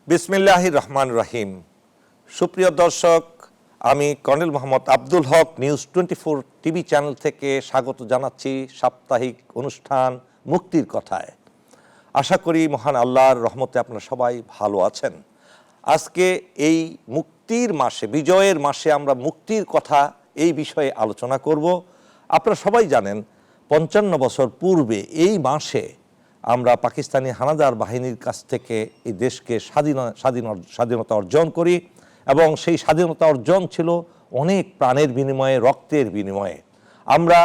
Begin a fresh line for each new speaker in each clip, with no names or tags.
বিসমিল্লাহির রহমান রহিম। সুপ্রিয় দর্শক, আমি কর্নেল মোহাম্মদ আব্দুল হক নিউজ 24 টিভি চ্যানেল থেকে স্বাগত জানাচ্ছি সাপ্তাহিক অনুষ্ঠান মুক্তির কথায়। আশা করি মহান আল্লাহর রহমতে আপনারা সবাই ভালো আছেন। আজকে এই মুক্তির মাসে, বিজয়ের মাসে আমরা মুক্তির কথা এই বিষয়ে আলোচনা করব। আপনারা সবাই জানেন 55 বছর পূর্বে এই মাসে আমরা পাকিস্তানি হানাদার বাহিনীর কাছ থেকে এই দেশকে স্বাধীনতা অর্জন করি এবং সেই স্বাধীনতা অর্জন ছিল অনেক প্রাণের বিনিময়ে, রক্তের বিনিময়ে। আমরা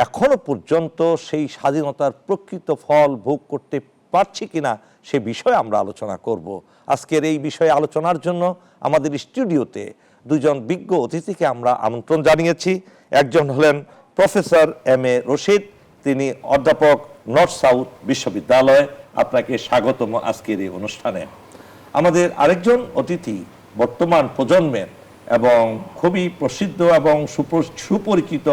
এখনো পর্যন্ত সেই স্বাধীনতার প্রকৃত ফল ভোগ করতে পারছি কিনা সে বিষয়ে আমরা আলোচনা করব। আজকের এই বিষয়ে আলোচনার জন্য আমাদের স্টুডিওতে দুজন বিজ্ঞ অতিথিকে আমরা আমন্ত্রণ জানিয়েছি। একজন হলেন প্রফেসর এম.এ. রশিদ, তিনি অধ্যাপক নর্থ সাউথ বিশ্ববিদ্যালয়। আপনাকে স্বাগতম আজকের এই অনুষ্ঠানে। আমাদের আরেকজন অতিথি বর্তমান প্রজন্মের এবং খুবই প্রসিদ্ধ এবং সুপরিচিত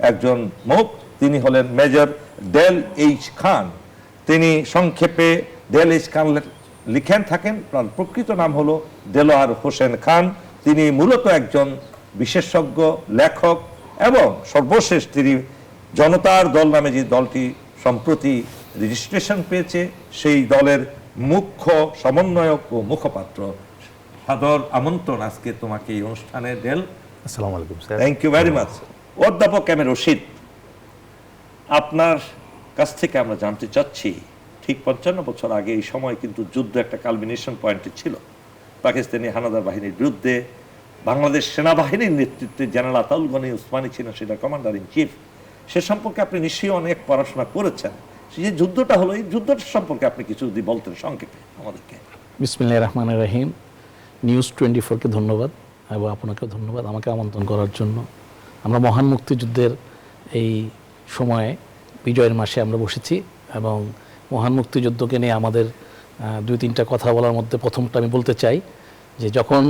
একজন মুখ, তিনি হলেন মেজর ডেল এইচ খান। তিনি সংক্ষেপে ডেল এইচ খান লিখেন থাকেন, তার প্রকৃত নাম হলো দেলোয়ার হোসেন খান। তিনি মূলত একজন বিশেষজ্ঞ, লেখক এবং সর্বশেষ তিনি জনতার দল নামে যে দলটি সম্প্রতি রেজিস্ট্রেশন পেয়েছে সেই দলের মুখ্য সমন্বয়ক ও মুখপাত্র। সাদর আমন্ত্রণ আজকে তোমাকে এই অনুষ্ঠানে ডেল।
আসসালামু আলাইকুম sir.
Thank you very much. অধ্যাপক এম.এ. রশিদ, আপনার কাছ থেকে আমরা জানতে চাচ্ছি, ঠিক 55 বছর আগে এই সময় কিন্তু যুদ্ধ একটা কালমিনেশন পয়েন্টে ছিল। পাকিস্তানি হানাদার বাহিনীর বিরুদ্ধে বাংলাদেশ সেনাবাহিনীর নেতৃত্বে জেনারেল আতাউল গনি উসমানী ছিলেন সেটা কমান্ডার ইন চিফ। সে সম্পর্কে আপনি নিশ্চয়ই অনেক পড়াশোনা করেছেন। সেই যে যুদ্ধটা হলো, এই যুদ্ধটা সম্পর্কে আপনি কিছু যদি বলতেন সংক্ষেপে আমাদেরকে।
বিসমিল্লাহির রহমানির রহিম। নিউজ 24-কে ধন্যবাদ এবং আপনাকেও ধন্যবাদ আমাকে আমন্ত্রণ করার জন্য। আমরা মহান মুক্তিযুদ্ধের এই সময়ে বিজয়ের মাসে আমরা বসেছি এবং মহান মুক্তিযুদ্ধকে নিয়ে আমাদের 2-3টা কথা বলার মধ্যে প্রথমটা আমি বলতে চাই যে যখন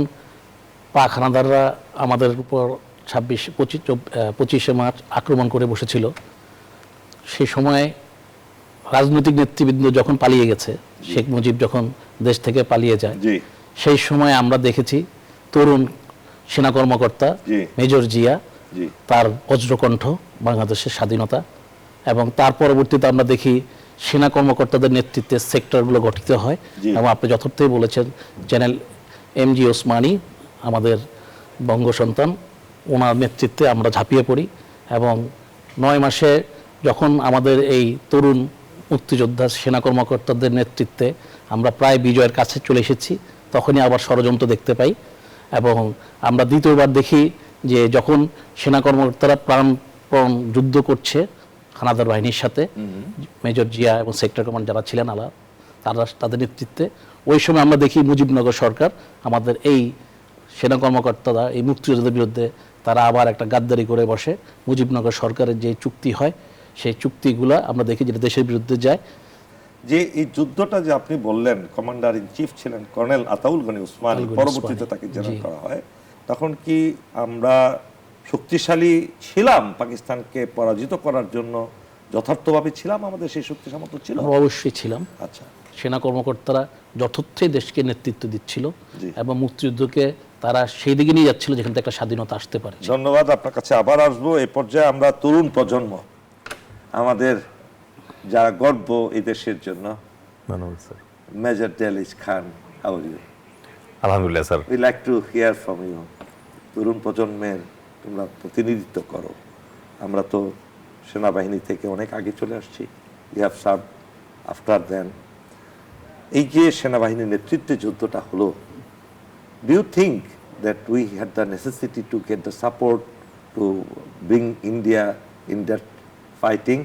পাক হানাদাররা আমাদের উপর 25শে মার্চ আক্রমণ করে বসেছিল, সেই সময় রাজনৈতিক নেতৃবৃন্দ যখন পালিয়ে গেছে, শেখ মুজিব যখন দেশ থেকে পালিয়ে যায়, সেই সময় আমরা দেখেছি তরুণ সেনা কর্মকর্তা মেজর জিয়া, তার বজ্রকণ্ঠ বাংলাদেশের স্বাধীনতা, এবং তার পরবর্তীতে আমরা দেখি সেনা কর্মকর্তাদের নেতৃত্বে সেক্টরগুলো গঠিত হয় এবং আপনি যথার্থই বলেছেন জেনারেল এম.জি. ওসমানী আমাদের বঙ্গ সন্তান, ওনার নেতৃত্বে আমরা ঝাঁপিয়ে পড়ি এবং 9 মাসে যখন আমাদের এই তরুণ মুক্তিযোদ্ধা সেনা কর্মকর্তাদের নেতৃত্বে আমরা প্রায় বিজয়ের কাছে চলে এসেছি, তখনই আবার ষড়যন্ত্র দেখতে পাই এবং আমরা দ্বিতীয়বার দেখি যে যখন সেনা কর্মকর্তারা প্রাণপণ যুদ্ধ করছে হানাদার বাহিনীর সাথে, মেজর জিয়া এবং সেক্টর কমান্ড যারা ছিলেন তাদের নেতৃত্বে, ওই সময় আমরা দেখি মুজিবনগর সরকার আমাদের এই সেনা কর্মকর্তারা এই মুক্তিযোদ্ধাদের বিরুদ্ধে তারা আবার একটা গাদ্দারি করে বসে। মুজিবনগর সরকারের যে চুক্তি হয় সেই চুক্তিগুলো আমরা দেখি যেটা দেশের বিরুদ্ধে যায়।
যে এই যুদ্ধটা যে আপনি বললেন, কমান্ডার ইন চিফ ছিলেন কর্নেল আতাউল গনি উসমানী, পরবর্তীতে তাকে জেনারেল করা হয়, তখন কি আমরা শক্তিশালী ছিলাম? পাকিস্তানকে পরাজিত করার জন্য যথার্থভাবে ছিলাম? আমাদের সেই শক্তি সামর্থ্য ছিল?
অবশ্যই ছিলাম।
আচ্ছা,
সেনা কর্মকর্তারা যথার্থই দেশকে নেতৃত্ব দিচ্ছিল এবং মুক্তিযুদ্ধকে তারা সেই দিকে নিয়ে যাচ্ছিল যেখান থেকে একটা স্বাধীনতা আসতে পারে।
ধন্যবাদ। আপনার কাছে আবার আসবো। এই পর্যায়ে আমরা তরুণ প্রজন্ম, আমাদের যারা গর্ব এই দেশের জন্য, মেজর ডেল H Khan, how are you?
আলহামদুলিল্লাহ sir.
We like to hear from you. তরুণ প্রজন্মের তোমরা প্রতিনিধিত্ব করো। আমরা তো সেনাবাহিনী থেকে অনেক আগে চলে আসছি। You have serve after then. এই যে সেনাবাহিনীর নেতৃত্বে যুদ্ধটা হলো, do you think that we had the necessity to get the support to bring India in that fighting?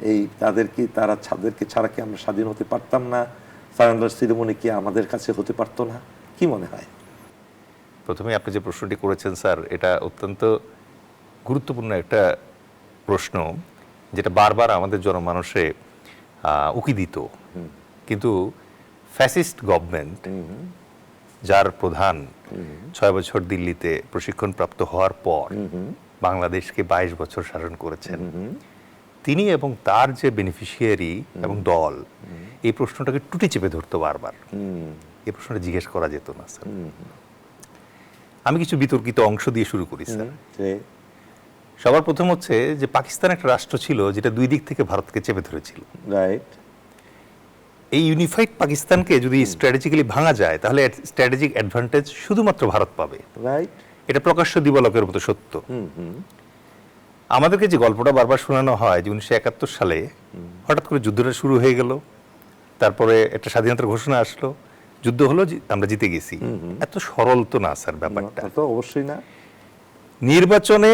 এই তাদেরকে ছাড়া কি আমরা স্বাধীন হতে পারতাম না? সারেন্ডার সেরিমনি কি আমাদের কাছে হতে পারতো না? কি মনে হয়?
প্রথমে আপনি যে প্রশ্নটি করেছেন স্যার, এটা অত্যন্ত গুরুত্বপূর্ণ একটা প্রশ্ন, যেটা বারবার আমাদের জনমানসে উকি দিত। কিন্তু ফ্যাসিস্ট গভর্নমেন্ট, যার প্রধান 6 বছর দিল্লিতে প্রশিক্ষণপ্রাপ্ত হওয়ার পর বাংলাদেশকে 22 বছর শাসন করেছেন, তিনি এবং তার যে বেনিফিশিয়ারি এবং দল এই প্রশ্নটাকে টুটি চেপে ধরতো বারবার। এই প্রশ্নটা জিজ্ঞেস করা যেত না স্যার। আমি কিছু বিতর্কিত অংশ দিয়ে শুরু করি স্যার। সবার প্রথম হচ্ছে যে পাকিস্তান একটা রাষ্ট্র ছিল যেটা দুই দিক থেকে ভারতকে চেপে ধরেছিল।
রাইট।
এই ইউনিফাইড পাকিস্তানকে যদি স্ট্র্যাটেজিক্যালি ভাঙা যায় তাহলে স্ট্র্যাটেজিক অ্যাডভান্টেজ শুধুমাত্র ভারত পাবে।
রাইট।
এটা প্রকাশ্য দিবালোকের মতো সত্য। আমাদেরকে যে গল্পটা বারবার শোনানো হয় যে 1971 সালে হঠাৎ করে যুদ্ধটা শুরু হয়ে গেল, তারপরে একটা স্বাধীনতার ঘোষণা আসলো, যুদ্ধ হলো, আমরা জিতে গেছি। এত সরল তো না স্যার ব্যাপারটা।
তো অবশ্যই না।
নির্বাচনে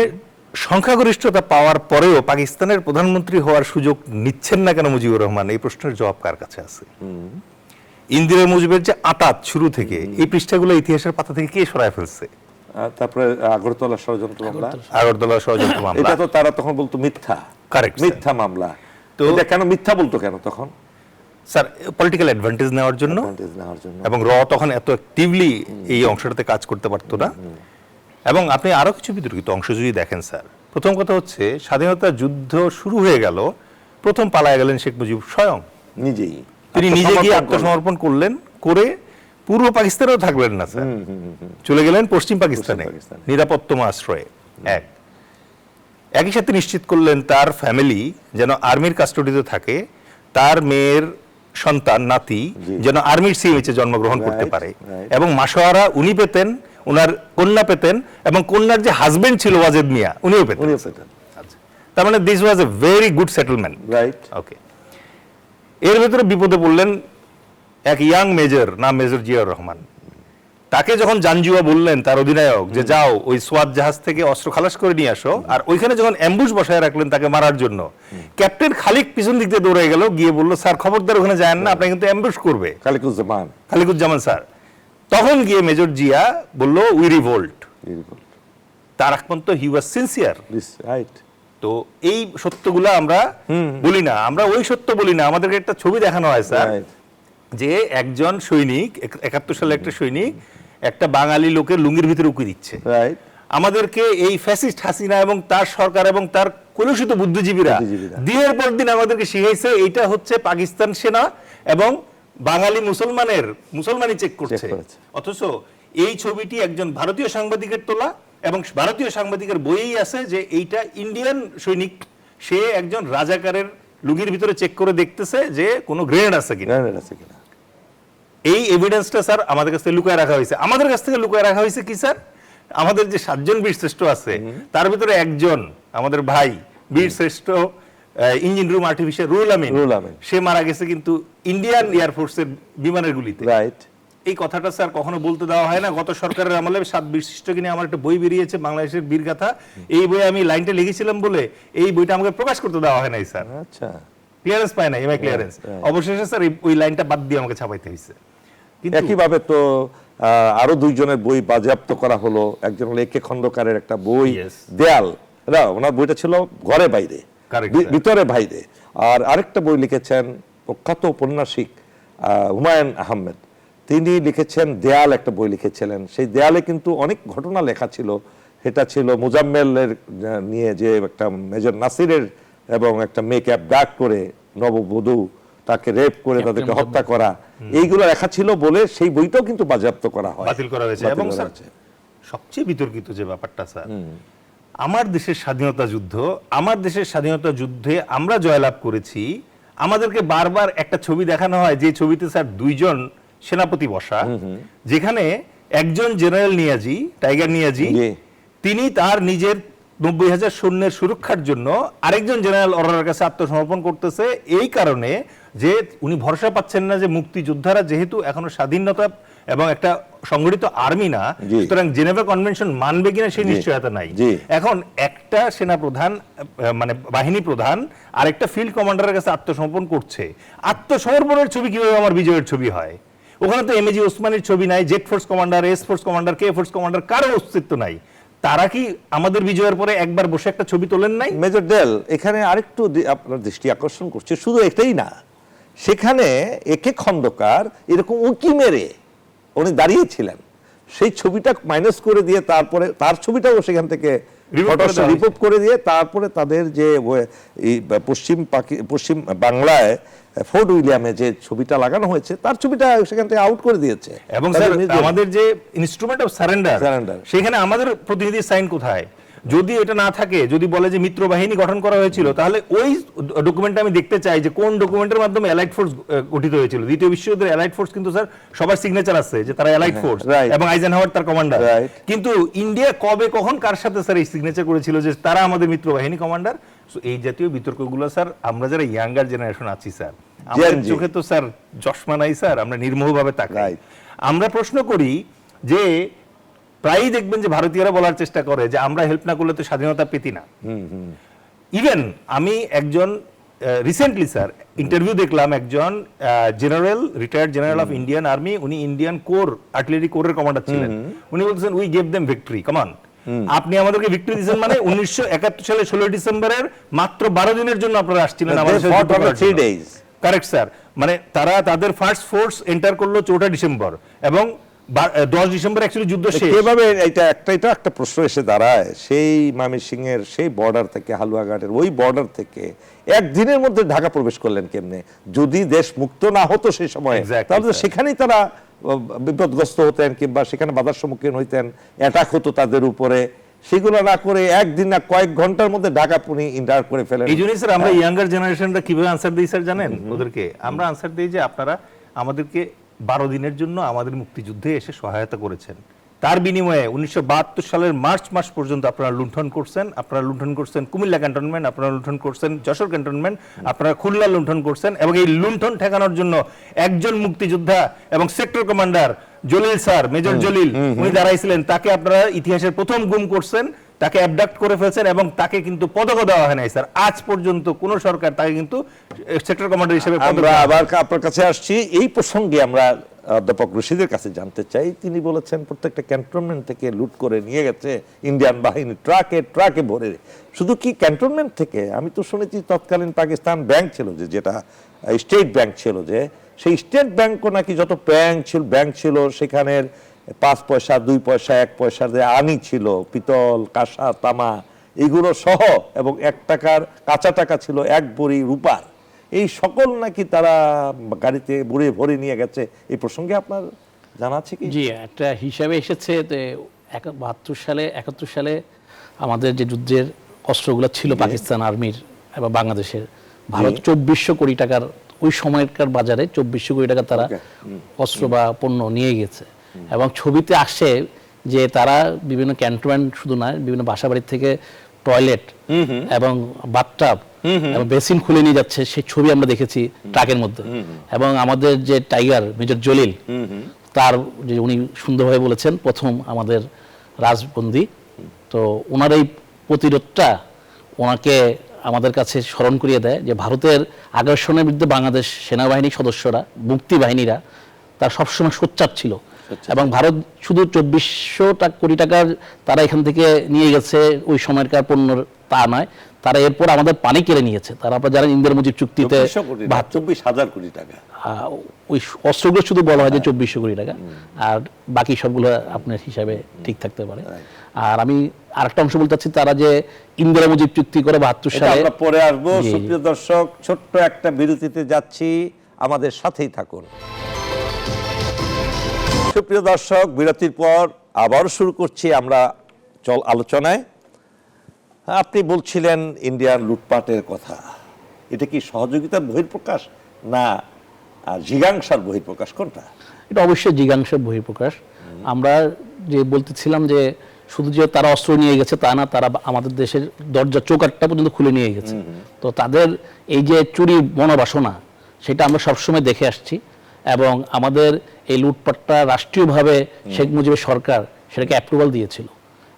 সংখ্যাগরিষ্ঠতা পাওয়ার পরেও পাকিস্তানের প্রধানমন্ত্রী হওয়ার সুযোগ নিচ্ছেন না কেন মুজিবুর রহমান, এই প্রশ্নের জবাব কার কাছে আছে? ইন্দিরা মুজিবের যে আঁতাত শুরু থেকে, এই পৃষ্ঠাগুলো ইতিহাসের পাতা থেকে কে সরায় ফেলছে?
তারপরে আগরতলা ষড়যন্ত্র মামলা,
আগরতলা ষড়যন্ত্র মামলা,
এটা তো তারা তখন বলতো মিথ্যা।
কারেক্ট,
মিথ্যা মামলা। তো এটা কেন মিথ্যা বলতো কেন তখন?
স্যার পলিটিক্যাল অ্যাডভান্টেজ নেওয়ার জন্য, এবং তখন এত অ্যাক্টিভলি এই অংশটাতে কাজ করতে পারতো না। এবং আপনি আরো কিছু বিতর্কিত অংশ যদি দেখেন স্যার, প্রথম কথা হচ্ছে স্বাধীনতা যুদ্ধ শুরু হয়ে গেল, প্রথম পালায় গেলেন শেখ মুজিব স্বয়ং নিজেই। তিনি নিজে গিয়ে আত্মসমর্পণ করলেন, করে পূর্ব পাকিস্তানেও থাকলেন না স্যার, চলে গেলেন পশ্চিম পাকিস্তানে নিরাপত্তম আশ্রয়ে। একই সাথে নিশ্চিত করলেন তার ফ্যামিলি যেন আর্মির কাস্টডিতে থাকে, তার মেয়ের সন্তান নাতি যেন আর্মির সিএমএইচে জন্মগ্রহণ করতে পারে, এবং মাসোয়ারা উনি পেতেন, ওনার কন্যা পেতেন, এবং কন্যার যে হাজবেন্ড ছিল ওয়াজেদ মিয়া উনিও পেতেন। তার মানে this was a very good settlement. Right. Okay. এর ভেতরে বিপদে পড়লেন এক ইয়াং মেজর, নাম মেজর জিয়াউর রহমান। তাকে যখন জানজুয়া বললেন তার অধিনায়ক যে যাও ওই সোয়াত জাহাজ থেকে অস্ত্র খালাস করে নিয়ে আসো, আর ওইখানে যখন অ্যাম্বুশ বসায় রাখলেন তাকে মারার জন্য, ক্যাপ্টেন খালিক পিছন দিক দিয়ে দৌড়ে গেল, গিয়ে বলল স্যার খবরদার ওখানে যান না, আপনাকে কিন্তু অ্যাম্বুশ করবে খালিকুজ্জামান স্যার। তখন গিয়ে মেজর জিয়া বলল উই রিভোল্ট। তার একমাত্র হি ওয়াজ সিনসিয়ার। রাইট। তো এই সত্যগুলো আমরা বলি না, আমরা ওই সত্য বলি না, আমাদেরকে একটা ছবি দেখানো হয় স্যার যে একজন সৈনিক 71 সালে একটা সৈনিক একটা বাঙালি লোকের লুঙ্গির ভিতরে উকি দিচ্ছে। আমাদেরকে এই ফ্যাসিস্ট হাসিনা এবং তার সরকার এবং তার কলুষিত বুদ্ধিজীবীরা দিনের পর দিন আমাদেরকে শিখাইছে এইটা হচ্ছে পাকিস্তান সেনা এবং বাঙালি মুসলমানি চেক করছে। অথচ এই ছবিটি একজন ভারতীয় সাংবাদিকের তোলা, এবং ভারতীয় সাংবাদিকের বইয়েই আছে যে এইটা ইন্ডিয়ান সৈনিক, সে একজন রাজাকারের লুঙ্গির ভিতরে চেক করে দেখতেছে যে কোনো গ্রেনেড আছে কিনা। এই এভিডেন্সটা স্যার আমাদের কাছ থেকে লুকায় রাখা হয়েছে। আমাদের কাছ থেকে লুকায় রাখা হয়েছে কি স্যার? আমাদের যে 7 জন বীর শ্রেষ্ঠ আছে তার ভিতরে একজন আমাদের ভাই বীর শ্রেষ্ঠ engine room artificial Ruhul Amin, সে মারা গেছে কিন্তু ইন্ডিয়ান এয়ারফোর্সের বিমানের গুলিতে। রাইট। এই কথাটা স্যার কখনো বলতে দেওয়া হয় না। গত সরকারের আমলে 7 বীর শ্রেষ্ঠকে নিয়ে আমার একটা বই বেরিয়েছে, বাংলাদেশের বীরগাথা। এই বইয়ে আমি লাইনটা লিখেছিলাম বলে এই বইটা আমাকে প্রকাশ করতে দেওয়া হয় নাই স্যার। আচ্ছা, ক্লিয়ারেন্স পায় না, এমআই ক্লিয়ারেন্স। অবশেষে স্যার ওই লাইনটা বাদ দিয়ে আমাকে ছাপাইতে হয়েছে।
একইভাবে তো আরো 2 জনের বই বাজেয়াপ্ত করা হলো। একজন হলো একে খন্দকারের একটা বই দেয়াল, ওনার বইটা ছিল ঘরে বাইরে, ভিতরে বাইরে। আর আরেকটা বই লিখেছেন প্রখ্যাত ঔপন্যাসিক হুমায়ুন আহমেদ, তিনি লিখেছেন দেয়াল, একটা বই লিখেছিলেন। সেই দেয়ালে কিন্তু অনেক ঘটনা লেখা ছিল। এটা ছিল মুজাম্মেলের নিয়ে, যে একটা মেজর নাসিরের এবং একটা মেয়েকে অ্যাবডাক্ট করে নববধূ তাকে রেপ করে তাদেরকে হত্যা করা, এইগুলো লেখা ছিল বলে সেই বইটাও কিন্তু বাজেয়াপ্ত করা হয়,
বাতিল করা হয়েছে। এবং সবচেয়ে বিতর্কিত যে ব্যাপারটা স্যার, আমার দেশের স্বাধীনতা যুদ্ধ, আমার দেশের স্বাধীনতা যুদ্ধে আমরা জয়লাভ করেছি, আমাদেরকে বারবার একটা ছবি দেখানো হয় যে ছবিতে স্যার 2 জন সেনাপতি বসা, যেখানে একজন জেনারেল নিয়াজি, টাইগার নিয়াজি, তিনি তার নিজের 90,000 সৈন্যের সুরক্ষার জন্য আরেকজন জেনারেল অরোরার কাছে আত্মসমর্পণ করতেছে, এই কারণে যে উনি ভরসা পাচ্ছেন না যে মুক্তিযোদ্ধারা যেহেতু এখনো স্বাধীনতা এবং একটা সংগঠিত আর্মি না, সুতরাং জেনেভা কনভেনশন মানবে কিনা সেই নিশ্চয়তা নাই। এখন একটা সেনা প্রধান মানে বাহিনী প্রধান আরেকটা ফিল্ড কমান্ডারের কাছে আত্মসমর্পণ করছে। আত্মসমর্পণের ছবি কিভাবে আমার বিজয়ের ছবি হয়? ওখানে তো এমএজি ওসমানীর ছবি নাই, Z force commander, S force commander, K force commander, কারো অস্তিত্ব নাই। তারা কি আমাদের বিজয়ের পরে একবার বসে একটা ছবি তোলেন নাই?
মেজর ডেল, এখানে আরেকটু আপনার দৃষ্টি আকর্ষণ করছে, শুধু এটাই না, সেখানে একে খন্দকার এরকম উকি মেরে উনি দাঁড়িয়েছিলেন, সেই ছবিটা মাইনাস করে দিয়ে তারপরে তার ছবিটাও সেখান থেকে রিপোর্ট করে দিয়ে তারপরে তাদের যে এই পশ্চিম বাংলায় ফোর্ট উইলিয়ামে যে ছবিটা লাগানো হয়েছে তার ছবিটা সেখান থেকে আউট করে দিয়েছে।
এবং স্যার আমাদের যে ইনস্ট্রুমেন্ট অফ সারেন্ডার সেখানে আমাদের প্রতিনিধির সাইন কোথায়? যদি এটা না থাকে, যদি বলে যে মিত্র বাহিনী গঠন করা হয়েছিল, তাহলে ওই ডকুমেন্টটা আমি দেখতে চাই যে কোন ডকুমেন্টের মাধ্যমে অ্যালাইড ফোর্স গঠিত হয়েছিল। দ্বিতীয় বিশ্বযুদ্ধের অ্যালাইড ফোর্স কিন্তু স্যার সবার সিগনেচার আছে যে তারা অ্যালাইড ফোর্স এবং আইজেনহাওয়ার তার কমান্ডার। কিন্তু ইন্ডিয়া কবে কখন কার সাথে স্যার এই সিগনেচার করেছিল যে তারা আমাদের মিত্র বাহিনী কমান্ডার? এই জাতীয় বিতর্কগুলো স্যার আমরা যারা ইয়াঙ্গার জেনারেশন আছি স্যার, আমাদের চোখে তো স্যার চশমা নাই স্যার, আমরা নির্মোহভাবে তাকাই। আমরা প্রশ্ন করি যে প্রায়ই দেখবেন যে ভারতীয়রা বলার চেষ্টা করে যে আমরা হেল্প না করলে তো স্বাধীনতা পেতি না। ইভেন আমি একজন রিসেন্টলি স্যার ইন্টারভিউ দেখলাম, একজন general, retired general of Indian army, উনি ইন্ডিয়ান কোর আর্টিলারি কোরের কমান্ডার ছিলেন। উনি বলছেন উই গেভ দেম ভিক্টরি, কামান আপনি আমাদেরকে ভিক্টরি দিয়েছেন মানে 1971 সালে 16 ডিসেম্বরের মাত্র 12 দিনের জন্য আপনারা আসছিলেন আমাদের সাথে। কারেক্ট স্যার, মানে তারা তাদের ফার্স্ট ফোর্স এন্টার করলো 4 ডিসেম্বর এবং 10 ডিসেম্বর অ্যাকচুয়ালি যুদ্ধ শেষ।
কিভাবে এটা একটা প্রশ্ন এসে দাঁড়ায়, সেই ময়মনসিংহের সেই বর্ডার থেকে, হালুয়াঘাটের ওই বর্ডার থেকে একদিনের মধ্যে ঢাকা প্রবেশ করলেন কেমনে? যদি দেশ মুক্ত না হতো সেই সময়, তাহলে সেখানেই তারা বিপদগ্রস্ত হতেন কিংবা সেখানে বাধার সম্মুখীন হইতেন, অ্যাটাক হতো তাদের উপরে। সেগুলো না করে একদিন না কয়েক ঘন্টার মধ্যে ঢাকা পুনি ইন্টার করে ফেলেন।
এই জন্যই স্যার আমরা ইয়াঙ্গার জেনারেশনরা কিভাবে আনসার দিই স্যার জানেন? ওদেরকে আমরা আনসার দিই যে আপনারা আমাদেরকে 12 দিনের জন্য আমাদের মুক্তিযুদ্ধে এসে সহায়তা করেছেন, তার বিনিময়ে 1972 সালের মার্চ মাস পর্যন্ত আপনারা লুণ্ঠন করছেন কুমিল্লা ক্যান্টনমেন্ট, আপনারা লুণ্ঠন করছেন যশোর ক্যান্টনমেন্ট, আপনারা খুলনা লুণ্ঠন করছেন। এবং এই লুণ্ঠন ঠেকানোর জন্য একজন মুক্তিযোদ্ধা এবং sector commander Jalil sir, major Jalil, উনি দাঁড়াইছিলেন, তাকে আপনারা ইতিহাসের প্রথম গুম করছেন, তাকে অ্যাবডাক্ট করে ফেলছেন এবং তাকে কিন্তু পদকও দেওয়া হয় নাই স্যার। আজ পর্যন্ত কোন সরকার তাকে কিন্তু সেক্টর কমান্ডার হিসেবে।
আমরা আবার আপনার কাছে আসছি এই প্রসঙ্গে, আমরা অধ্যাপক রশিদের কাছে জানতে চাই। তিনি বলেছেন প্রত্যেকটা ক্যান্টনমেন্ট থেকে লুট করে নিয়ে গেছে ইন্ডিয়ান বাহিনী ট্রাকে ট্রাকে ভরে। শুধু কি ক্যান্টনমেন্ট থেকে, আমি তো শুনেছি তৎকালীন পাকিস্তান ব্যাংক ছিল যেটা স্টেট ব্যাংক ছিল, যে সেই স্টেট ব্যাংকও নাকি যত ব্যাংক ছিল সেখানের 5 পয়সা 2 পয়সা 1 পয়সা যে আনি ছিল, পিতল কাঁসা তামা এগুলো সহ, এবং 1 টাকার কাঁচা টাকা ছিল 1 বড়ি রূপার, এই সকল নাকি তারা গাড়িতে ভরে নিয়ে গেছে। এই প্রসঙ্গে আপনার জানা আছে কি?
জি, একটা হিসাবে এসেছে যে 71 সালে আমাদের যে যুদ্ধের অস্ত্রগুলো ছিল পাকিস্তান আর্মির এবং বাংলাদেশের, ভারত 2400 কোটি টাকার, ওই সময়কার বাজারে 2400 কোটি টাকা তারা অস্ত্র বা পণ্য নিয়ে গেছে। এবং ছবিতে আসে যে তারা বিভিন্ন ক্যান্টনমেন্ট শুধু নয়, বিভিন্ন বাসাবাড়ি থেকে টয়লেট এবং বাথটাব এবং বেসিন খুলে নিয়ে যাচ্ছে, সেই ছবি আমরা দেখেছি ট্রাকের মধ্যে। এবং আমাদের যে টাইগার মেজর জলিল, তার যে উনি সুন্দরভাবে বলেছেন প্রথম আমাদের রাজবন্দী, তো ওনার এই প্রতিরোধটা ওনাকে আমাদের কাছে স্মরণ করিয়ে দেয় যে ভারতের আগ্রাসনের বিরুদ্ধে বাংলাদেশ সেনাবাহিনীর সদস্যরা, মুক্তি বাহিনীরা তার সবসময় সোচ্চার ছিল। এবং ভারত শুধু 2400 কোটি টাকার তারা এখান থেকে নিয়ে গেছে ওই সময়কার পণ্য তা নয়, তারা এরপর আমাদের পানি কেড়ে নিয়েছে। তারা আপনারা জানেন ইন্দিরা মুজিব চুক্তিতে
24,000 কোটি টাকা
ওই অস্ত্রগুলো শুধু বলা হয় যে 2400 কোটি টাকা, আর বাকি সবগুলো আপনার হিসাবে ঠিক থাকতে পারে। আর আমি আরেকটা অংশ বলতে চাচ্ছি, তারা যে ইন্দিরা মুজিব চুক্তি করে 72 সালে,
আমরা পরে আসবো। সুপ্রিয় দর্শক, ছোট্ট একটা বিরতিতে যাচ্ছি, আমাদের সাথেই থাকুন। সুপ্রিয় দর্শক, বিরতির পর আবার শুরু করছি আমরা আলোচনায়। আপনি বলছিলেন ইন্ডিয়ান লুটপাটের কথা, এটা কি সহযোগিতার বহিঃপ্রকাশ না জিজ্ঞাসার বহিঃপ্রকাশ, কোনটা?
এটা অবশ্যই জিজ্ঞাসার বহিঃপ্রকাশ। আমরা যে বলতেছিলাম যে শুধু যে তারা অস্ত্র নিয়ে গেছে তা না, তারা আমাদের দেশের দরজা চৌকাঠটা পর্যন্ত খুলে নিয়ে গেছে। তো তাদের এই যে চুরি মনোবাসনা, সেটা আমরা সবসময় দেখে আসছি। এবং আমাদের এই লুটপাটটা রাষ্ট্রীয়ভাবে শেখ মুজিবের সরকার সেটাকে অ্যাপ্রুভাল দিয়েছিল,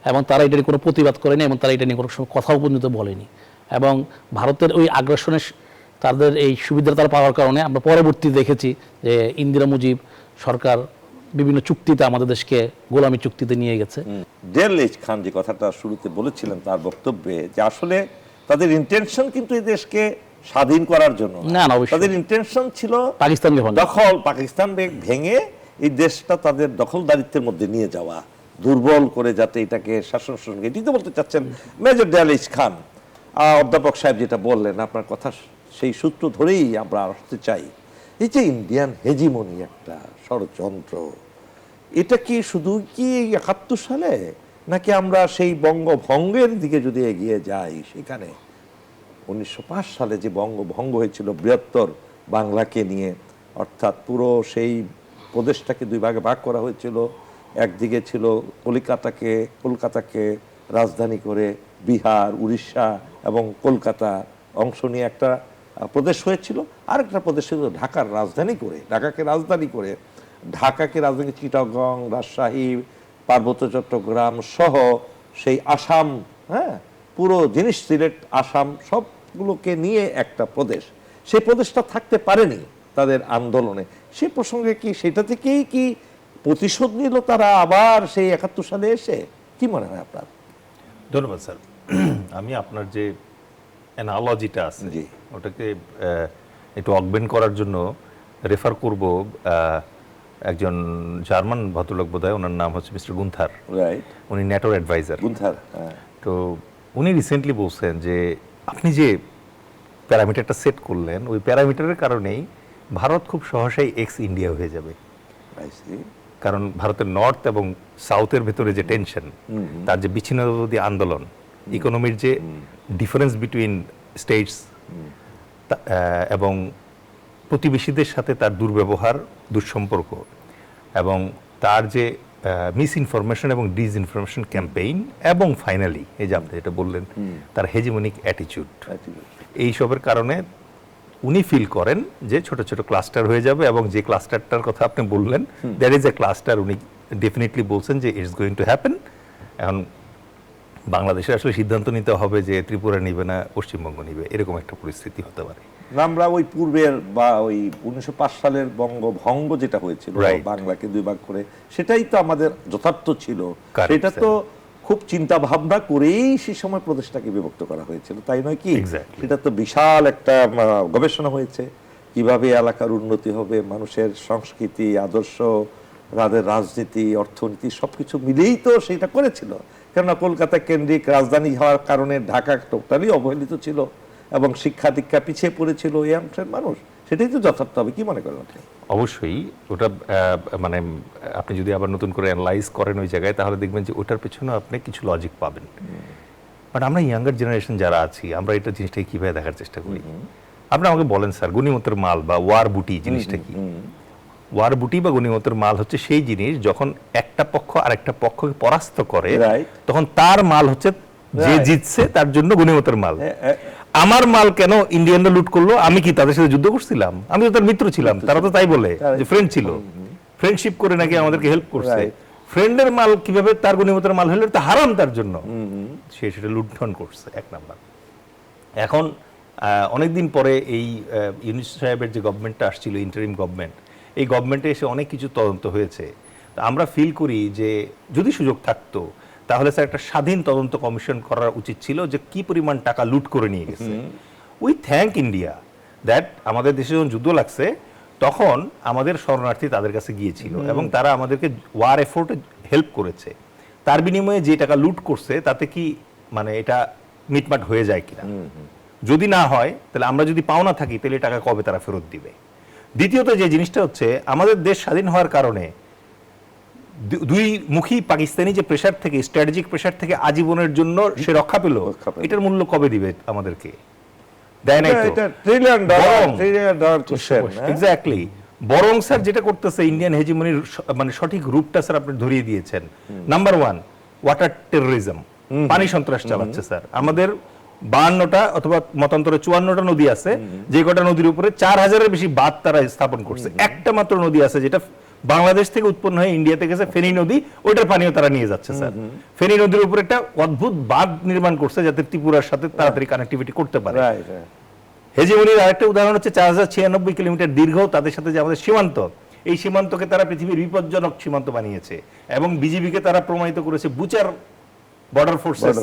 এবং তারা এটা নিয়ে কোনো প্রতিবাদ করেনি, এবং তারা এটা নিয়ে কোনো সময় কথাও পর্যন্ত বলেনি। এবং ভারতের ওই আগ্রাসনের তাদের এই সুবিধা তারা পাওয়ার কারণে আমরা পরবর্তী দেখেছি যে ইন্দিরা মুজিব সরকার বিভিন্ন চুক্তিতে আমাদের দেশকে গোলামি চুক্তিতে নিয়ে গেছে।
ডেরলিচ খান যে কথাটা শুরুতে বলেছিলেন তার বক্তব্যে, যে আসলে তাদের ইন্টেনশন কিন্তু এই দেশকে স্বাধীন করার জন্য
না, অবশ্যই
তাদের ইন্টেনশন ছিল
পাকিস্তান
পাকিস্তান ভেঙে এই দেশটা তাদের দখলদারিত্বের মধ্যে নিয়ে যাওয়া, দুর্বল করে যাতে এটাকে শাসন এটি তো বলতে চাচ্ছেন মেজর দয়ালিজ খান। অধ্যাপক সাহেব যেটা বললেন, আপনার কথা সেই সূত্র ধরেই আমরা আসতে চাই। এই যে ইন্ডিয়ান হেজিমনি একটা ষড়যন্ত্র, এটা কি শুধু কি ৭১ সালে, নাকি আমরা সেই বঙ্গভঙ্গের দিকে যদি এগিয়ে যাই, সেখানে 1905 সালে যে বঙ্গভঙ্গ হয়েছিল বৃহত্তর বাংলাকে নিয়ে, অর্থাৎ পুরো সেই প্রদেশটাকে দুই ভাগে ভাগ করা হয়েছিল। একদিকে ছিল কলকাতাকে রাজধানী করে বিহার, উড়িষ্যা এবং কলকাতা অংশ নিয়ে একটা প্রদেশ হয়েছিল, আরেকটা প্রদেশ ছিল ঢাকাকে রাজধানী করে ঢাকাকে রাজধানী চিটাগং, রাজশাহী, পার্বত্য চট্টগ্রাম সহ সেই আসাম, হ্যাঁ, পুরো জিনিস, সিলেট, আসাম সবগুলোকে নিয়ে একটা প্রদেশ। সেই প্রদেশটা থাকতে পারেনি তাদের আন্দোলনে। সেই প্রসঙ্গে কি সেটা থেকেই কি প্রতিশোধ নিল তারা আবার সেই ৭১ সালে এসে? কি মনে হয় আপনার?
ধন্যবাদ স্যার। আমি আপনার যে অ্যানালজিটা আছে
জি।
ওটাকে একটু অগমেন্ট করার জন্য রেফার করব একজন জার্মান ভদ্রলোক, বোধহয় ওনার নাম হচ্ছে মিস্টার গুন্থার।
রাইট,
উনি ন্যাটোর অ্যাডভাইজার।
গুন্থার।
তো উনি রিসেন্টলি বলছেন যে আপনি যে প্যারামিটারটা সেট করলেন, ওই প্যারামিটারের কারণেই ভারত খুব সহসাই এক্স ইন্ডিয়া হয়ে যাবে। কারণ ভারতের নর্থ এবং সাউথের ভেতরে যে টেনশন, তার যে বিচ্ছিন্নতাবাদী আন্দোলন, ইকোনমির যে ডিফারেন্স বিটুইন স্টেটস এবং প্রতিবেশীদের সাথে তার দুর্ব্যবহার, দুঃসম্পর্ক, এবং তার যে মিস ইনফরমেশন এবং ডিসইনফরমেশন ক্যাম্পেইন, এবং ফাইনালি এই যে আপনি যেটা বললেন তার হেজিমনিক অ্যাটিটিউড, এইসবের কারণে উনি ফিল করেন যে ছোট ছোট ক্লাস্টার হয়ে যাবে। এবং যে ক্লাস্টারটার কথা আপনি বললেন, দ্যাট ইজ এ ক্লাস্টার, উনি ডেফিনেটলি বলছেন যে ইটস গোয়িং টু হ্যাপেন। এখন বাংলাদেশে আসলে সিদ্ধান্ত নিতে হবে যে ত্রিপুরা নিবে না পশ্চিমবঙ্গ নিবে, এরকম একটা পরিস্থিতি হতে পারে।
আমরা ওই পূর্বের বা ওই 1905 সালের বঙ্গভঙ্গ যেটা হয়েছিল বাংলাকে দুই ভাগ করে, সেটাই তো আমাদের যথার্থ ছিল। সেটা তো খুব চিন্তা ভাবনা করেই সেই সময় প্রদেশটাকে বিভক্ত করা হয়েছিল, তাই নয় কি? সেটা তো বিশাল একটা গবেষণা হয়েছে, কিভাবে এলাকার উন্নতি হবে, মানুষের সংস্কৃতি, আদর্শ, তাদের রাজনীতি, অর্থনীতি সবকিছু মিলেই তো সেটা করেছিল। কেননা কলকাতা কেন্দ্রিক রাজধানী হওয়ার কারণে ঢাকা টোটালি অবহেলিত ছিল এবং শিক্ষা দীক্ষা পিছিয়ে পড়েছিল এই অংশের মানুষ। সেটাই তো যথার্থ হবে, কি মনে করেন আপনি?
অবশ্যই ওটা মানে আপনি যদি আবার নতুন করে অ্যানালাইজ করেন ওই জায়গায়, তাহলে দেখবেন যে ওটার পেছনে আপনি কিছু লজিক পাবেন। বাট আমরা ইয়াঙ্গার জেনারেশন যারা আছি, আমরা এটা জিনিসটাকে কিভাবে দেখার চেষ্টা করি। আপনি আমাকে বলেন স্যার, গনিমতের মাল বা ওয়ার বুটি জিনিসটা কি? ওয়ার বুটি বা গনিমতের মাল হচ্ছে সেই জিনিস যখন একটা পক্ষ আরেকটা পক্ষকে পরাস্ত করে, তখন তার মাল হচ্ছে যে জিতছে তার জন্য গনিমতের মাল। আমার মাল কেন ইন্ডিয়ানরা লুট করলো? আমি কি তাদের সাথে যুদ্ধ করছিলাম? আমি তো তার মিত্র ছিলাম। তারা তো তাই বলে যে ফ্রেন্ড ছিল, ফ্রেন্ডশিপ করে নাকি আমাদেরকে হেল্প করছে। ফ্রেন্ডের মাল কিভাবে তার গনিমতের মাল হলো? তা হারাম তার জন্য, সে সেটা লুণ্ঠন করছে, এক নাম্বার। এখন অনেকদিন পরে এই ইউনূস সাহেবের যে গভর্নমেন্টটা আসছিল, ইন্টারিম গভর্নমেন্ট, এই গভর্নমেন্টে এসে অনেক কিছু তদন্ত হয়েছে। আমরা ফিল করি যে যদি সুযোগ থাকতো তাহলে স্যার একটা স্বাধীন তদন্ত কমিশন করা উচিত ছিল যে কি পরিমাণ টাকা লুট করে নিয়ে গেছে। উই থ্যাঙ্ক ইন্ডিয়া দ্যাট আমাদের দেশে যখন যুদ্ধ লাগছে তখন আমাদের শরণার্থী তাদের কাছে গিয়েছিল এবং তারা আমাদেরকে ওয়ার এফোর্টে হেল্প করেছে। তার বিনিময়ে যে টাকা লুট করছে তাতে কি মানে এটা মিটমাট হয়ে যায় কিনা? যদি না হয় তাহলে আমরা যদি পাওনা থাকি তাহলে টাকা কবে তারা ফেরত দিবে? দ্বিতীয়ত যে জিনিসটা হচ্ছে, আমাদের দেশ স্বাধীন হওয়ার কারণে দুই মুখী পাকিস্তানি যে প্রেসার থেকে, স্ট্র্যাটেজিক প্রেসার থেকে আজীবনের জন্য সে রক্ষা পেল, এটার মূল্য কবে দিবে আমাদেরকে? দেয় নাই তো। এক্স্যাক্টলি। বরং স্যার যেটা করতেছে, ইন্ডিয়ান হেজিমনির মানে সঠিক রূপটা স্যার আপনি ধরিয়ে দিয়েছেন। নাম্বার 1, ওয়াটার টেরোরিজম, পানি সন্ত্রাস চালাচ্ছে স্যার। আমাদের 52টা অথবা মতান্তরে 54টা নদী আছে, যে কটা নদীর উপরে 4000-এর বেশি বাঁধ তারা স্থাপন করছে। একটা মাত্র নদী আছে যেটা বাংলাদেশ থেকে উৎপন্ন হয়ে ইন্ডিয়াতে গেছে, ফেনী নদী, ওইটার পানিও তারা নিয়ে যাচ্ছে স্যার। ফেনী নদীর উপর একটা অদ্ভুত বাঁধ নির্মাণ করছে যাতে ত্রিপুরার সাথে তাড়াতাড়ি কানেক্টিভিটি করতে পারে। হেজিমনির আরেকটা উদাহরণ হচ্ছে 4096 কিলোমিটার দীর্ঘ তাদের সাথে যে আমাদের সীমান্ত, এই সীমান্তকে তারা পৃথিবীর বিপজ্জনক সীমান্ত বানিয়েছে এবং বিজিবিকে তারা প্রমাণিত করেছে বুচার বর্ডার ফোর্সেস।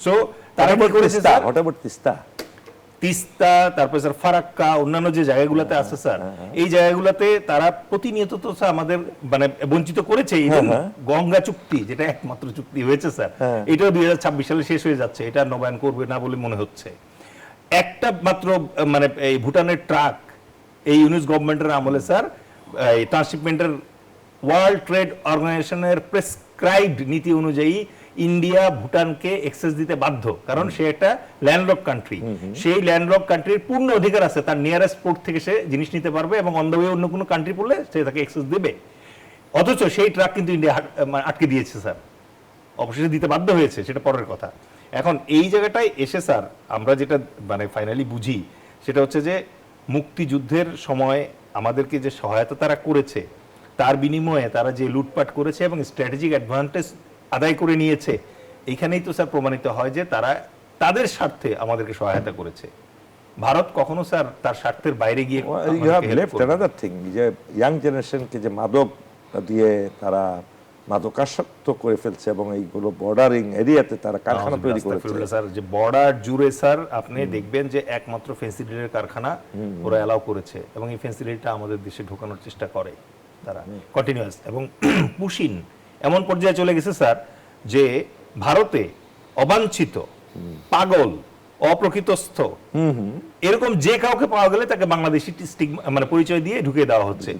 সো তারা কি করেছে? তিস্তা, তারপরে স্যার ফারাক্কা, অন্যান্য যে জায়গাগুলোতে আছে স্যার, এই জায়গাগুলোতে তারা প্রতিনিয়ত তো স্যার আমাদের মানে বঞ্চিত করেছে। গঙ্গা চুক্তি যেটা একমাত্র চুক্তি হয়েছে স্যার, এটাও 2026 সালে শেষ হয়ে যাচ্ছে, এটা নবায়ন করবে না বলে মনে হচ্ছে। একটা মাত্র মানে এই ভুটানের ট্রাক এই ইউনিস গভর্নমেন্টের আমলে স্যার এই ট্রান্সশিপমেন্টের ওয়ার্ল্ড ট্রেড অর্গানাইজেশনের প্রেসক্রাইবড নীতি অনুযায়ী ইন্ডিয়া ভুটানকে এক্সেস দিতে বাধ্য, কারণ সে একটা ল্যান্ডলক কান্ট্রি। সেই ল্যান্ডলক কান্ট্রির পূর্ণ অধিকার আছে, তার নিয়ারেস্ট পোর্ট থেকে সে জিনিস নিতে পারবে এবং অন দ্য ওয়ে অন্য কোনো কান্ট্রি পড়লে সে তাকে এক্সেস দেবে। অথচ সেই ট্রাক কিন্তু ইন্ডিয়া আটকে দিয়েছে স্যার, অবশেষে দিতে বাধ্য হয়েছে, সেটা পরের কথা। এখন এই জায়গাটায় এসে স্যার আমরা যেটা মানে ফাইনালি বুঝি সেটা হচ্ছে যে মুক্তিযুদ্ধের সময় আমাদেরকে যে সহায়তা তারা করেছে তার বিনিময়ে তারা যে লুটপাট করেছে এবং স্ট্র্যাটেজিক অ্যাডভান্টেজ আদায় করে নিয়েছে, এইখানেই তো স্যার প্রমাণিত হয় যে তারা তাদের স্বার্থে আমাদেরকে সহায়তা করেছে। ভারত কখনো স্যার তার স্বার্থের বাইরে গিয়ে
যে ইয়াং জেনারেশনকে যে মাদক দিয়ে তারা মাদকাসক্ত করে ফেলছে এবং এইগুলো বর্ডারিং এরিয়াতে তারা কারখানা তৈরি করেছে
স্যার, যে বর্ডার জুড়ে স্যার আপনি দেখবেন যে একমাত্র ফেন্সিডিলের কারখানা ওরা অ্যালাউ করেছে এবং এই ফেন্সিডিলটা আমাদের দেশে ঢোকানোর চেষ্টা করে তারা কন্টিনিউয়াস। এবং পুশিন এমন পর্যায়ে চলে গেছে স্যার যে ভারতে অবাঞ্ছিত, পাগল, অপ্রকৃতস্থ এরকম যে কাউকে পাওয়া গেলে তাকে বাংলাদেশি মানে পরিচয় দিয়ে ঢুকিয়ে দেওয়া হচ্ছে।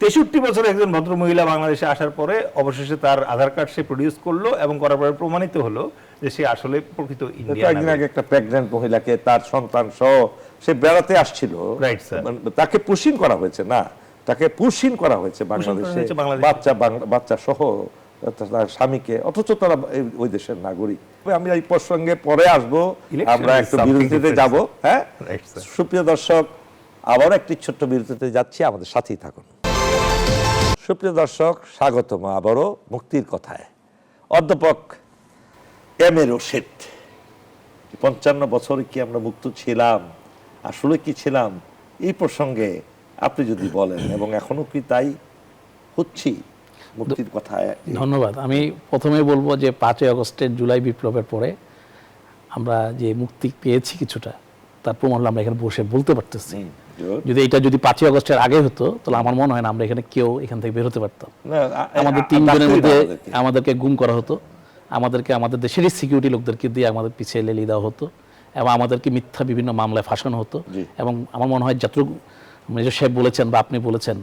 63 বছর একজন ভদ্র মহিলা বাংলাদেশে আসার পরে অবশেষে তার আধার কার্ড সে প্রডিউস করলো এবং করার পরে প্রমাণিত হলো যে সে আসলে প্রকৃত ইন্ডিয়ান।
একদিন আগে একটা প্রেগন্যান্ট মহিলাকে তার সন্তান সহ সে বেড়াতে আসছিল,
রাইট স্যার,
তাকে পুশিং করা হয়েছে, না তাকে পুশিং করা হয়েছে বাংলাদেশে, বাচ্চা সহ তার স্বামীকে, অথচ তারা ওই দেশের নাগরিক। আমি এই প্রসঙ্গে পরে আসবো, আমরা একটু বিরতিতে যাব। হ্যাঁ সুপ্রিয় দর্শক, আবার একটি ছোট্ট বিরতিতে যাচ্ছি, আমাদের সাথেই থাকুন। সুপ্রিয় দর্শক, স্বাগতম আবারও মুক্তির কথায়। অধ্যাপক এম এ রশিদ, 55 বছর কি আমরা মুক্ত ছিলাম, আসলে কি ছিলাম, এই প্রসঙ্গে আপনি যদি বলেন, এবং এখনো কি তাই হচ্ছি মুক্তির কথায়?
ধন্যবাদ। আমি প্রথমে বলবো যে 5ই আগস্টের জুলাই বিপ্লবের পরে আমরা যে মুক্তি পেয়েছি কিছুটা, তার প্রমাণ আমরা এখানে বসে বলতে পারতেছি। যদি এটা যদি 5ই আগস্টের আগে হতো তাহলে আমার মনে হয় না আমরা এখানে কেউ এখান থেকে বের হতে পারতাম। আমাদের 3 জনের মধ্যে আমাদেরকে গুম করা হতো, আমাদেরকে আমাদের দেশেরই সিকিউরিটি লোকদেরকে দিয়ে আমাদের পিছিয়ে লেলিয়ে দেওয়া হতো এবং আমাদেরকে মিথ্যা বিভিন্ন মামলায় ফাঁসানো হতো। এবং আমার মনে হয় যতটুকু মেজর সাহেব বলেছেন বা আপনি বলেছেন,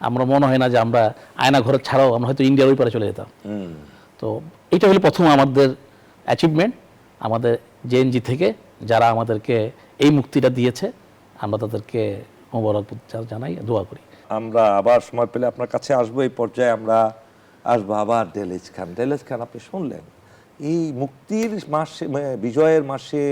আমরা মনে হয় না যে আমরা আয়না ঘর ছাড়াও আমরা হয়তো ইন্ডিয়ার ওই পারে চলে যেতাম। তো এটা হলো প্রথম আমাদের অ্যাচিভমেন্ট। আমাদের জেএনজি থেকে যারা আমাদেরকে এই মুক্তিটা দিয়েছে, আমরা তাদেরকে মোবারক জানাই, দোয়া করি।
আমরা আবার সময় পেলে আপনার কাছে আসবো, এই পর্যায়ে আমরা আসবো আবার দেলেজ খান। দেলেজ খান, আপনি শুনলেন এই মুক্তির মাসে, বিজয়ের মাসে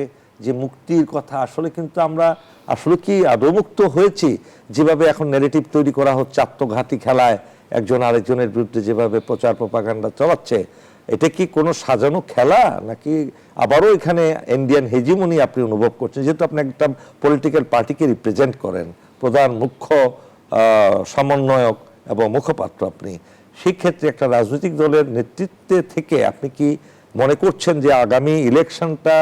যে মুক্তির কথা, আসলে কিন্তু আমরা আসলে কি আদৌ মুক্ত হয়েছি? যেভাবে এখন নেগেটিভ তৈরি করা হচ্ছে, আত্মঘাতী খেলায় একজন আরেকজনের বিরুদ্ধে যেভাবে প্রচার প্রপাগান্ডা চালাচ্ছে, এটা কি কোনো সাজানো খেলা, নাকি আবারও এখানে ইন্ডিয়ান হেজিমনি আপনি অনুভব করছেন? যেহেতু আপনি একটা পলিটিক্যাল পার্টিকে রিপ্রেজেন্ট করেন, প্রধান মুখ্য সমন্বয়ক এবং মুখপাত্র আপনি, সেই ক্ষেত্রে একটা রাজনৈতিক দলের নেতৃত্বে থেকে আপনি কি মনে করছেন যে আগামী ইলেকশনটা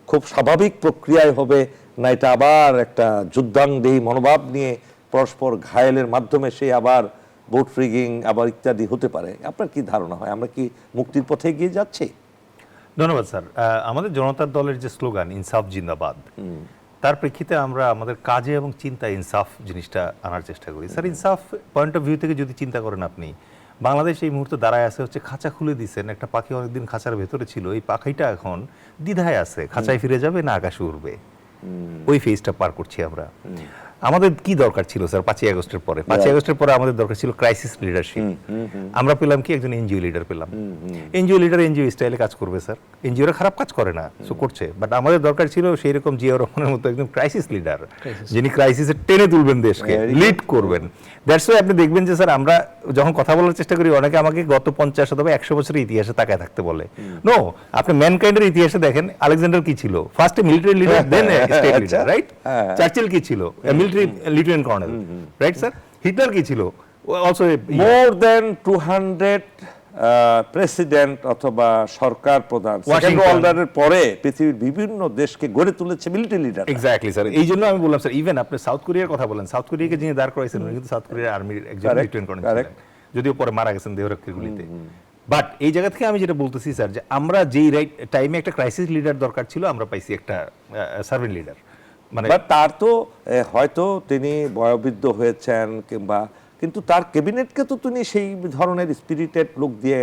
খুব স্বাভাবিক প্রক্রিয়ায় হবে, না এটা আবার একটা যুদ্ধাঙ্গী মনোভাব নিয়ে পরস্পর ঘায়েলের মাধ্যমে সে আবার ভোট রিগিং আবার ইত্যাদি হতে পারে? আপনার কি ধারণা হয়, আমরা কি মুক্তির পথে এগিয়ে যাচ্ছি?
ধন্যবাদ স্যার। আমাদের জনতার দলের যে স্লোগান ইনসাফ জিন্দাবাদ, তার প্রেক্ষিতে আমরা আমাদের কাজে এবং চিন্তায় ইনসাফ জিনিসটা আনার চেষ্টা করি। স্যার, ইনসাফ পয়েন্ট অফ ভিউ থেকে যদি চিন্তা করেন আপনি, বাংলাদেশ এই মুহূর্তে দাঁড়ায় আছে হচ্ছে খাঁচা খুলে দিয়েছেন, একটা পাখি অনেকদিন খাঁচার ভেতরে ছিল, এই পাখিটা এখন দ্বিধায় আছে, খাঁচায় ফিরে যাবে না আকাশে উড়বে, ওই ফেজটা পার করছি আমরা। আমাদের কি দরকার ছিল স্যার 5ই আগস্টের পরে? 5ই আগস্টের পরে আমাদের দরকার ছিল ক্রাইসিস লিডারশিপ। আমরা পেলাম কি? একজন এনজিও লিডার পেলাম। এনজিও লিডার এনজিও স্টাইলে কাজ করবে স্যার, এনজিওরা খারাপ কাজ করে না, সো করছে, বাট আমাদের দরকার ছিল সেই রকম জিয়াউর রহমানের মতো একজন ক্রাইসিস লিডার, যিনি ক্রাইসিসে টেনে তুলবেন, দেশকে লিড করবেন। দ্যাটস ওয়াই আপনি দেখবেন যে স্যার আমরা যখন কথা বলার চেষ্টা করি, অনেকে আমাকে গত 50 অথবা 100 বছরের ইতিহাসে তাকায় থাকতে বলে। নো, আপনি ম্যানকাইন্ডের ইতিহাসে দেখেন, আলেকজান্ডার কি ছিল? ফার্স্ট মিলিটারি লিডার, দেন স্টেট লিডার, রাইট? চার্চিল কি ছিল? Military lieutenant colonel, right sir? Hitler কি ছিল? অলসো
মোর দেন 200 প্রেসিডেন্ট অথবা সরকার প্রধান সেকেন্ড
ওয়াশিংটন।
ওয়ার্ল্ডের পরে পৃথিবীর বিভিন্ন দেশকে গড়ে তুলেছে মিলিটারি লিডার।
এক্স্যাক্টলি স্যার, এই জন্য আমি বললাম স্যার, ইভেন আপনি সাউথ কোরিয়ার কথা বলেন, সাউথ কোরিয়াকে যিনি দাঁড় করাইছেন উনি কিন্তু সাউথ কোরিয়ার আর্মির একজন
Correct,
লেফটেন্যান্ট কর্নেল
correct.
ছিলেন, যদিও পরে মারা গেছেন দেহরক্ষীর গুলিতে। বাট এই জায়গা থেকে আমি যেটা বলতেছি স্যার, যে আমরা যেই রাইট টাইমে একটা ক্রাইসিস লিডার দরকার ছিল, আমরা পাইছি একটা সার্ভেন্ট লিডার। মানে
বাট তার তো হয়তো তিনি বয়োবৃদ্ধ হয়েছেন কিংবা, কিন্তু তার ক্যাবিনেটকে তো তিনি সেই ধরনের স্পিরিটেড লোক দিয়ে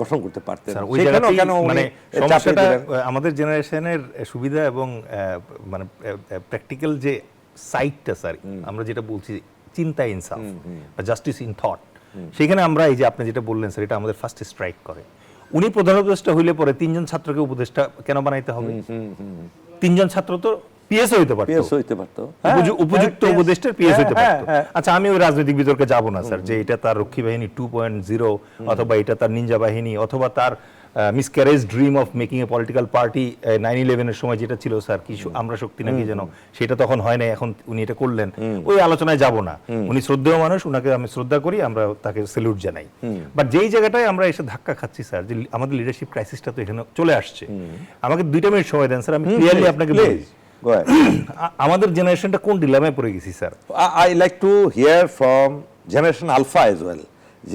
গঠন করতে পারতেন।
স্যার, ওই
সেখানেও
জায়গাতেই
কেন উনি
মানে
চাপিয়ে
সমস্যাটা
দিলেন?
আমাদের জেনারেশনের সুবিধা এবং মানে প্র্যাকটিক্যাল যে সাইটটা স্যার, আমরা যেটা বলছি চিন্তা ইনসাফ বা জাস্টিস ইন থট, সেখানে আমরা এই যে আপনি যেটা বললেন স্যার, এটা আমাদের ফার্স্ট স্ট্রাইক করে। উনি প্রধান উপদেষ্টা হইলে পরে 3 জন ছাত্রকে উপদেষ্টা কেন বানাইতে হবে? 3 জন ছাত্র তো পিএস হইতে পারতো,
পিএস হইতে পারতো,
উপযুক্ত উপদেষ্টার পিএস হইতে
হ্যাঁ,
পারতো।
হ্যাঁ।
আচ্ছা, আমি ওই রাজনৈতিক বিতর্কে যাব না স্যার, যে এটা তার রক্ষী বাহিনী 2.0 অথবা এটা তার নিনজা বাহিনী অথবা তার miscarriage dream of making a political party 9/11 এর সময় যেটা ছিল স্যার, কি আমরা শক্তি নাকি যেন, সেটা তখন হয় না, এখন উনি এটা করলেন, ওই আলোচনায় যাব না। উনি শ্রদ্ধেয় মানুষ, উনাকে আমি শ্রদ্ধা করি, আমরা তাকে স্যালুট জানাই। বাট যেই জায়গাটায় আমরা এসে ধাক্কা খাচ্ছি স্যার, যে আমাদের লিডারশিপ ক্রাইসিসটা তো এখানে চলে আসছে। আমাকে 2 মিনিট সময় দেন স্যার, আমি ক্লিয়ারলি আপনাকে বলি
Go ahead.
আমাদের জেনারেশনটা কোন ডিলেমায় পড়ে গেছি sir.
I like to hear from Generation Alpha as well.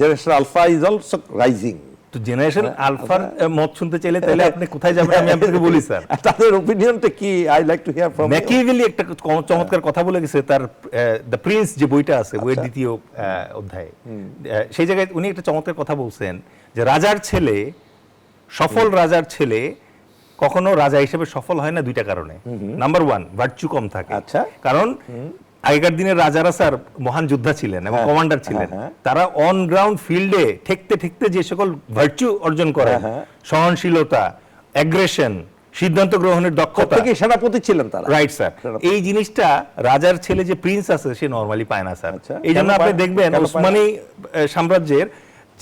Generation Alpha is also rising.
তো জেনারেশন আলফার মত শুনতে চাইলে তাহলে আপনি কোথায় যাবেন আমি আপনাকে বলি স্যার।
তাদের ওপিনিয়নটা কি? I like to hear from you.
Machiavelli একটা চমৎকার কথা বলে গেছে তার দ্য প্রিন্স যে বইটা আছে, বইয়ের দ্বিতীয় অধ্যায়ে, সেই জায়গায় উনি একটা চমৎকার কথা বলছেন যে রাজার ছেলে, সফল রাজার ছেলে কখনো রাজা হিসেবে সফল হয় না 2টা কারণে। নাম্বার 1, ভার্চু কম থাকে।
আচ্ছা।
কারণ আগেকার দিনের রাজারা স্যার মহান যোদ্ধা ছিলেন এবং কমান্ডার ছিলেন, তারা অন গ্রাউন্ড ফিল্ডে ঠেকতে ঠেকতে যে সকল ভার্চু অর্জন করে, সহনশীলতা, অ্যাগ্রেশন, সিদ্ধান্ত গ্রহণের দক্ষতা,
থেকে সেনাপতি ছিলেন তারা।
Right sir. এই জিনিসটা রাজার ছেলে যে প্রিন্স আছে সে নরমালি পায় না স্যার।
আচ্ছা।
এই জন্য
কেন
আপনি
পায়?
দেখবেন
কেন পায় না?
ওসমানী সাম্রাজ্যের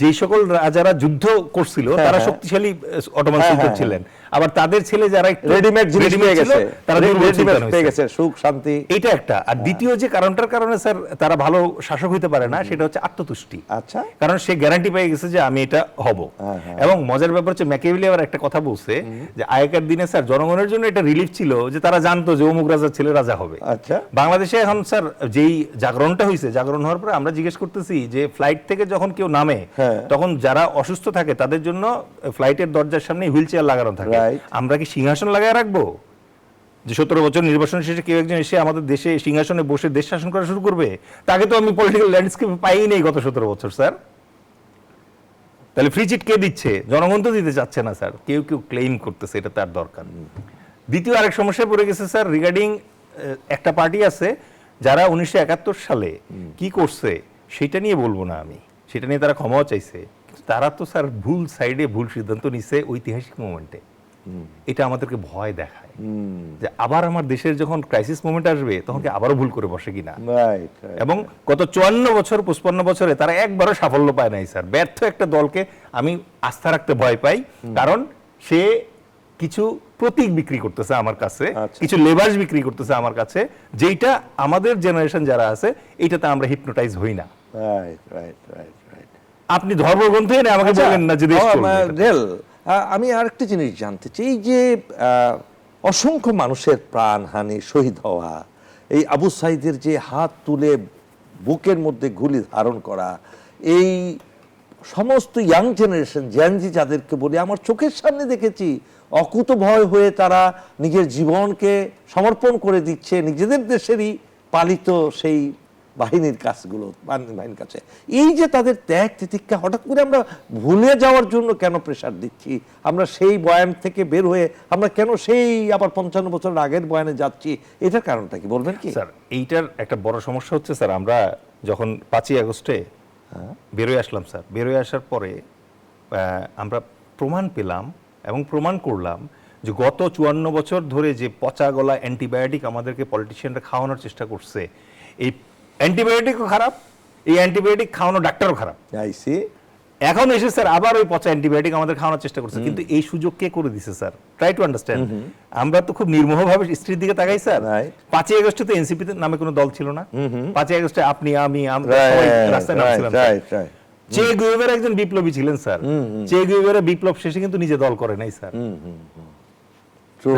যে সকল রাজারা যুদ্ধ করছিল তারা শক্তিশালী অটোমান সুলতান ছিলেন, আবার তাদের ছেলে যারা একটু
রেডিমেড জিনিস পেয়ে
ছিল,
গেছে,
তারা দুর্বল
রেডিমেড
সুলতান
পেয়ে
হয়েছে।
গেছে, সুখ শান্তি।
এটা একটা। আর দ্বিতীয় যে কারণটার কারণে স্যার তারা ভালো শাসক হইতে পারে না, সেটা হচ্ছে আত্মতুষ্টি।
আচ্ছা।
কারণ সে গ্যারান্টি পেয়ে গেছে যে আমি এটা হব। এবং মজার ব্যাপার হচ্ছে ম্যাকিয়াভেলি আবার একটা কথা বলছে যে আগেকার দিনে স্যার জনগণের জন্য এটা রিলিফ ছিল যে তারা জানতো যে অমুক রাজার ছেলে রাজা হবে।
আচ্ছা।
বাংলাদেশে এখন স্যার যেই জাগরণটা হয়েছে, জাগরণ হওয়ার পরে আমরা জিজ্ঞেস করতেছি যে ফ্লাইট থেকে যখন কেউ নামে তখন যারা অসুস্থ থাকে তাদের জন্য ফ্লাইটের দরজার সামনে হুইল চেয়ার লাগানো থাকে। আমরা কি সিংহাসন লাগায় রাখবো যে 17 বছর নির্বাচন শেষে কেউ একজন এসে আমাদের দেশে সিংহাসনে বসে দেশ শাসন করা শুরু করবে? তাকে তো আমি পলিটিক্যাল ল্যান্ডস্কেপে পাই নেই গত 17 বছর স্যার। তাহলে ফ্রি চিট কে দিচ্ছে? জনগণ তো দিতে চাচ্ছে না স্যার, কেউ কেউ ক্লেইম করতেছে এটা তার দরকার। দ্বিতীয় আরেক সমস্যায় পড়ে গেছে স্যার রিগার্ডিং একটা পার্টি আছে যারা 1971 সালে কি করছে সেটা নিয়ে বলবো না আমি, সেটা নিয়ে তারা ক্ষমাও চাইছে, কিন্তু তারা তো স্যার ভুল সাইডে ভুল সিদ্ধান্ত নিছে ঐতিহাসিক মোমেন্টে। এটা আমাদেরকে ভয় দেখায় যে আবার আমার দেশের যখন ক্রাইসিস মোমেন্ট আসবে তখন কি আবারও ভুল করে বসে কিনা। এবং গত 54 বছর 55 বছরে তারা একবারও সাফল্য পায় নাই স্যার। ব্যর্থ একটা দলকে আমি আস্থা রাখতে ভয় পাই, কারণ সে কিছু প্রতীক বিক্রি করতেছে আমার কাছে, কিছু লেবাস বিক্রি করতেছে আমার কাছে, যেটা আমাদের জেনারেশন যারা আছে এইটাতে আমরা হিপনোটাইজ হই না। আপনি ধর্মগ্রন্থ এনে আমাকে বলেন না যে দেশ চলবে।
আমি আরেকটা জিনিস জানতে চাই, এই যে অসংখ্য মানুষের প্রাণহানি, শহীদ হওয়া, এই আবু সাইদের যে হাত তুলে বুকের মধ্যে গুলি ধারণ করা, এই সমস্ত ইয়াং জেনারেশন জেনজি যাদেরকে বলি, আমার চোখের সামনে দেখেছি অকুত ভয় হয়ে তারা নিজের জীবনকে সমর্পণ করে দিচ্ছে নিজেদের দেশেরই পালিত সেই বাহিনীর কাজগুলো, বাহিনীর কাছে। এই যে তাদের ত্যাগ তিতিক্ষা হঠাৎ করে আমরা ভুলে যাওয়ার জন্য কেন প্রেশার দিচ্ছি? আমরা সেই বয়ান থেকে বের হয়ে আমরা কেন সেই আবার 55 বছর আগের বয়ানে যাচ্ছি? এটার কারণটা কি বলবেন কি?
স্যার এইটার একটা বড় সমস্যা হচ্ছে স্যার, আমরা যখন 5ই আগস্টে বেরোয় আসলাম স্যার, বেরোয় আসার পরে আমরা প্রমাণ পেলাম এবং প্রমাণ করলাম যে গত 54 বছর ধরে যে পচা গলা অ্যান্টিবায়োটিক আমাদেরকে পলিটিশিয়ানরা খাওয়ানোর চেষ্টা করছে, এই অ্যান্টিবায়োটিকও খারাপ, এই অ্যান্টিবায়োটিক খাওয়ানো ডাক্তারও খারাপ। এখন এসে স্যার আবার ওই পচা অ্যান্টিবায়োটিক আমাদের খাওয়ানোর চেষ্টা করছে, কিন্তু এই সুযোগ কে করে দিছে স্যার? Try to understand. আমরা তো খুব নির্মোহভাবে স্ত্রীর দিকে তাকাই স্যার। 5ই আগস্টে তো এনসিপি নামে কোনো দল ছিল না। 5ই আগস্টে আপনি আমি রাস্তায় নামছিলাম। চে গুয়েভারা একজন বিপ্লবী ছিলেন স্যার, চে গুয়েভারা বিপ্লব শেষে কিন্তু নিজে দল করে নাই স্যার,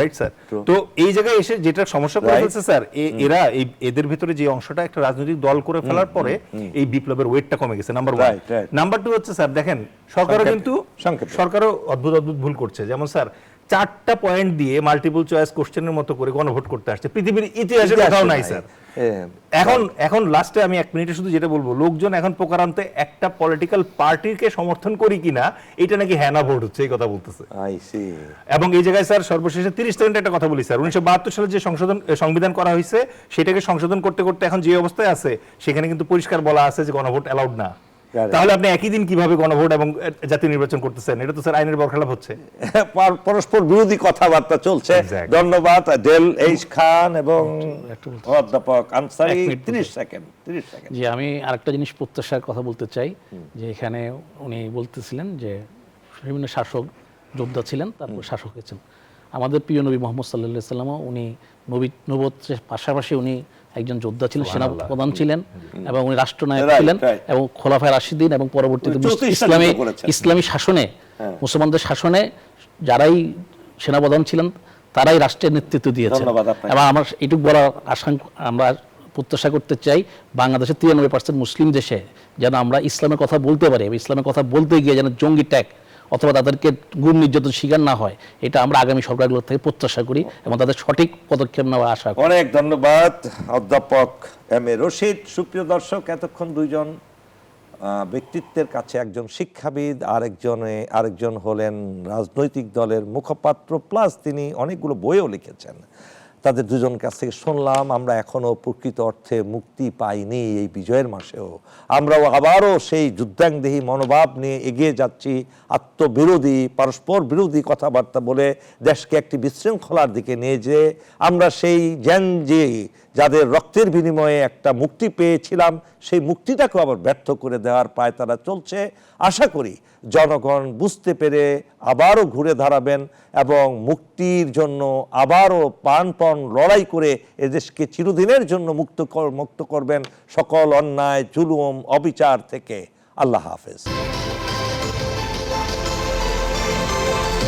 রাইট স্যার। তো এই জায়গায় এসে যেটা সমস্যা করে ফেলছে স্যার, এরা এদের ভিতরে যে অংশটা একটা রাজনৈতিক দল করে ফেলার পরে এই বিপ্লবের ওয়েটটা কমে গেছে, নাম্বার ওয়ান। নাম্বার টু হচ্ছে স্যার, দেখেন সরকারও কিন্তু সরকারও অদ্ভুত অদ্ভুত ভুল করছে। যেমন স্যার 4টা পয়েন্ট দিয়ে মাল্টিপল চয়েস কোশ্চেনের মতো করে গণভোট করতে আসছে, পৃথিবীর ইতিহাসে কোথাও নাই স্যার। এখন লাস্টে আমি 1 মিনিটে শুধু যেটা বলবো, লোকজন এখন প্রকারান্তে একটা পলিটিক্যাল পার্টিকে সমর্থন করি কিনা এটা নাকি হ্যানা ভোট হচ্ছে, এই কথা বলতেছে। এবং এই জায়গায় স্যার সর্বশেষে 30 সেকেন্ড একটা কথা বলি স্যার, 1972 সালে যে সংবিধান করা হয়েছে সেটাকে সংশোধন করতে করতে এখন যে অবস্থায় আছে সেখানে কিন্তু পরিষ্কার বলা আছে যে গণভোট অ্যালাউড না। তাহলে আপনি একই দিন কিভাবে গণভোট এবং জাতীয় নির্বাচন করতেছেন? এটা তো স্যার আইনের বরখেলাপ হচ্ছে,
পরস্পর বিরোধী কথাবার্তা চলছে। ধন্যবাদ ডেল এইচ খান এবং অধ্যাপক আনসারী। 30 সেকেন্ড।
জি, আমি আরেকটা জিনিস প্রত্যাশার কথা বলতে চাই, যে এখানে উনি বলতেছিলেন যে বিভিন্ন শাসক যোদ্ধা ছিলেন, তারপর শাসক হয়েছেন। আমাদের প্রিয় নবী মোহাম্মদ সাল্লাল্লাহু আলাইহি ওয়াসাল্লাম উনি নবুয়তের পাশাপাশি উনি একজন যোদ্ধা ছিলেন, সেনা প্রধান ছিলেন, এবং উনি রাষ্ট্রনায়ক ছিলেন, এবং খোলাফায়ে রাশিদিন এবং পরবর্তীতে ইসলামী শাসনে, মুসলমানদের শাসনে যারাই সেনাপ্রধান ছিলেন তারাই রাষ্ট্রের নেতৃত্ব দিয়েছেন। এবং আমার এটুকু বলার আমরা প্রত্যাশা করতে চাই, বাংলাদেশের 93% মুসলিম দেশে যেন আমরা ইসলামের কথা বলতে পারি, ইসলামের কথা বলতে গিয়ে যেন জঙ্গি ট্যাগ অথবা তাদেরকে গুম নির্যাতন শিকার না হয়, এটা আমরা আগামী সরকারগুলোর থেকে প্রত্যাশা করি এবং তাদের সঠিক পদক্ষেপ নেওয়ার আশা করি।
অনেক ধন্যবাদ অধ্যাপক এম এ রশিদ। সুপ্রিয় দর্শক, এতক্ষণ দুইজন ব্যক্তিত্বের কাছে, একজন শিক্ষাবিদ, আরেকজন হলেন রাজনৈতিক দলের মুখপাত্র, প্লাস তিনি অনেকগুলো বইও লিখেছেন। তাদের দুজনের কাছ থেকে শুনলাম আমরা এখনো প্রকৃত অর্থে মুক্তি পাইনি। এই বিজয়ের মাসেও আমরাও আবারও সেই যুদ্ধাংদেহী মনোভাব নিয়ে এগিয়ে যাচ্ছি, আত্মবিরোধী, পরস্পর বিরোধী কথাবার্তা বলে দেশকে একটি বিশৃঙ্খলার দিকে নিয়ে যেয়ে আমরা সেই যাদের রক্তের বিনিময়ে একটা মুক্তি পেয়েছিলাম, সেই মুক্তিটাকেও আবার ব্যর্থ করে দেওয়ার পায় তারা চলছে। আশা করি জনগণ বুঝতে পেরে আবারও ঘুরে দাঁড়াবেন এবং মুক্তির জন্য আবারও প্রাণপণ লড়াই করে এদেশকে চিরদিনের জন্য মুক্ত করবেন সকল অন্যায়, জুলুম, অবিচার থেকে। আল্লাহ হাফেজ।